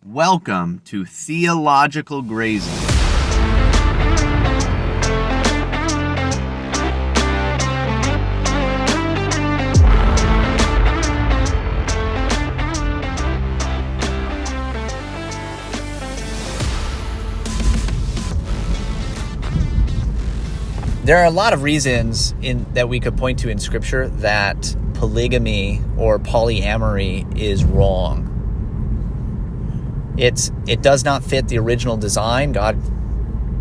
Welcome to Theological Grazing. There are a lot of reasons that we could point to in Scripture that polygamy or polyamory is wrong. It does not fit the original design. God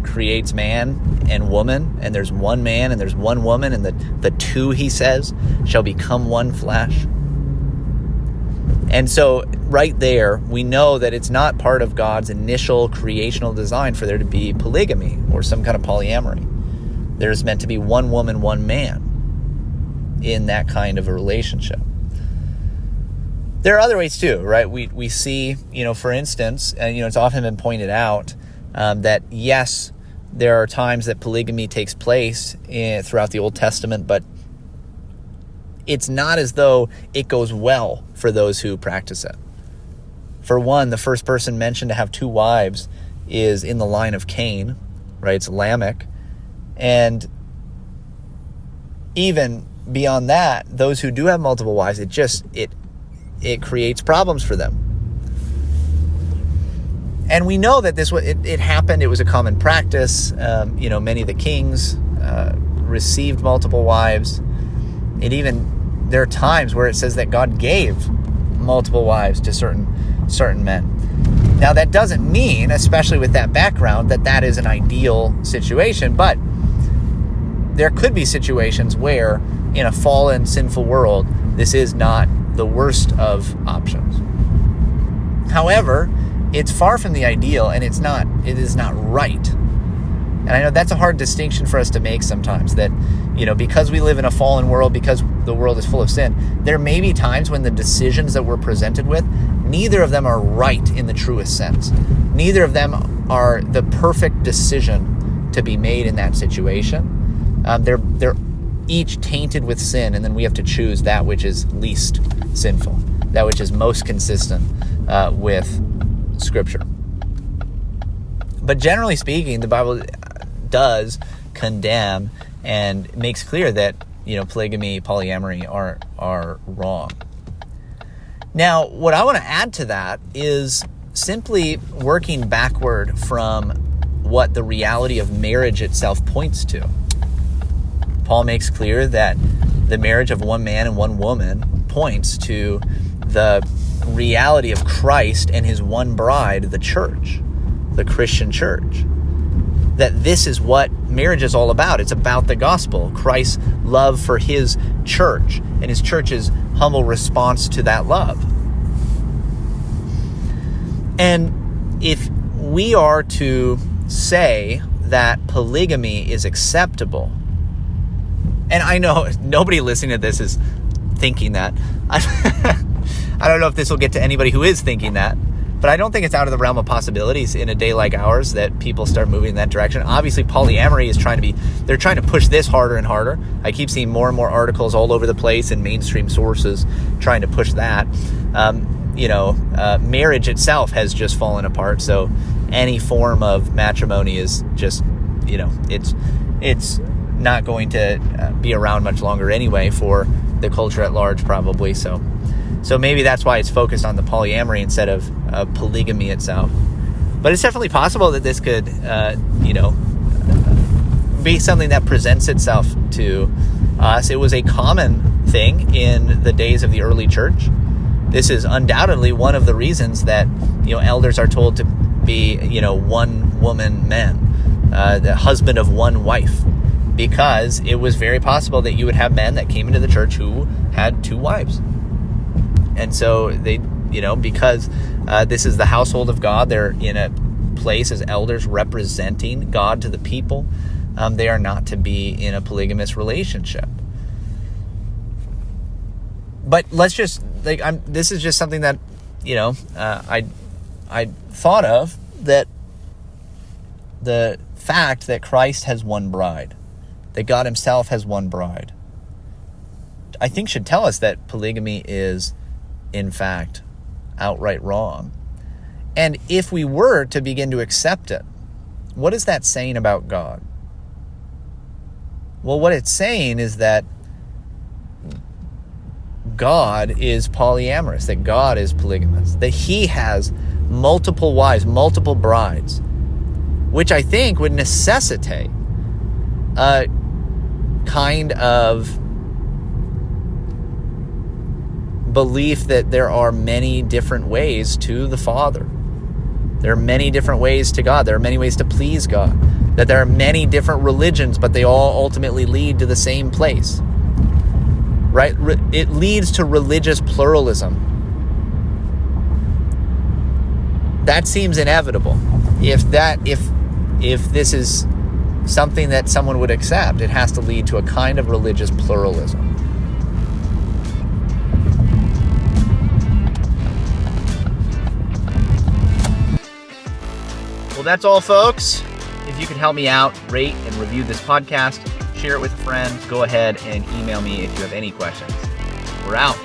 creates man and woman, and there's one man and there's one woman, and the two, he says, shall become one flesh. And so right there, we know that it's not part of God's initial creational design for there to be polygamy or some kind of polyamory. There's meant to be one woman, one man in that kind of a relationship. There are other ways too, right? We see, for instance, and it's often been pointed out that yes, there are times that polygamy takes place throughout the Old Testament, but it's not as though it goes well for those who practice it. For one, the first person mentioned to have two wives is in the line of Cain, right? It's Lamech. And even beyond that, those who do have multiple wives, it creates problems for them. And we know that it happened. It was a common practice. Many of the kings received multiple wives. There are times where it says that God gave multiple wives to certain men. Now, that doesn't mean, especially with that background, that is an ideal situation, but there could be situations where, in a fallen, sinful world, this is not the worst of options. However, it's far from the ideal, and it is not right. And I know that's a hard distinction for us to make sometimes, that, because we live in a fallen world, because the world is full of sin, there may be times when the decisions that we're presented with, neither of them are right in the truest sense. Neither of them are the perfect decision to be made in that situation. They're each tainted with sin, and then we have to choose that which is least sinful, that which is most consistent with Scripture. But generally speaking, the Bible does condemn and makes clear that polygamy, polyamory are wrong. Now, what I want to add to that is simply working backward from what the reality of marriage itself points to. Paul makes clear that the marriage of one man and one woman points to the reality of Christ and his one bride, the church, the Christian church. That this is what marriage is all about. It's about the gospel, Christ's love for his church and his church's humble response to that love. And if we are to say that polygamy is acceptable, and I know nobody listening to this is thinking that. I don't know if this will get to anybody who is thinking that, but I don't think it's out of the realm of possibilities in a day like ours that people start moving in that direction. Obviously, polyamory is they're trying to push this harder and harder. I keep seeing more and more articles all over the place in mainstream sources trying to push that. Marriage itself has just fallen apart, so any form of matrimony is just, it's not going to be around much longer anyway for the culture at large, probably. So maybe that's why it's focused on the polyamory instead of polygamy itself. But it's definitely possible that this could, be something that presents itself to us. It was a common thing in the days of the early church. This is undoubtedly one of the reasons that, elders are told to be, one woman men, the husband of one wife. Because it was very possible that you would have men that came into the church who had two wives. And so they, because this is the household of God, they're in a place as elders representing God to the people. They are not to be in a polygamous relationship. But let's just, this is just something that, I thought of, that the fact that Christ has one bride, that God himself has one bride, I think should tell us that polygamy is, in fact, outright wrong. And if we were to begin to accept it, what is that saying about God? Well, what it's saying is that God is polyamorous, that God is polygamous, that he has multiple wives, multiple brides, which I think would necessitate a kind of belief that there are many different ways to the Father. There are many different ways to God. There are many ways to please God. That there are many different religions, but they all ultimately lead to the same place. Right? It leads to religious pluralism. That seems inevitable. If this is something that someone would accept, it has to lead to a kind of religious pluralism. Well, that's all, folks. If you could help me out, rate and review this podcast, share it with a friend, go ahead and email me if you have any questions. We're out.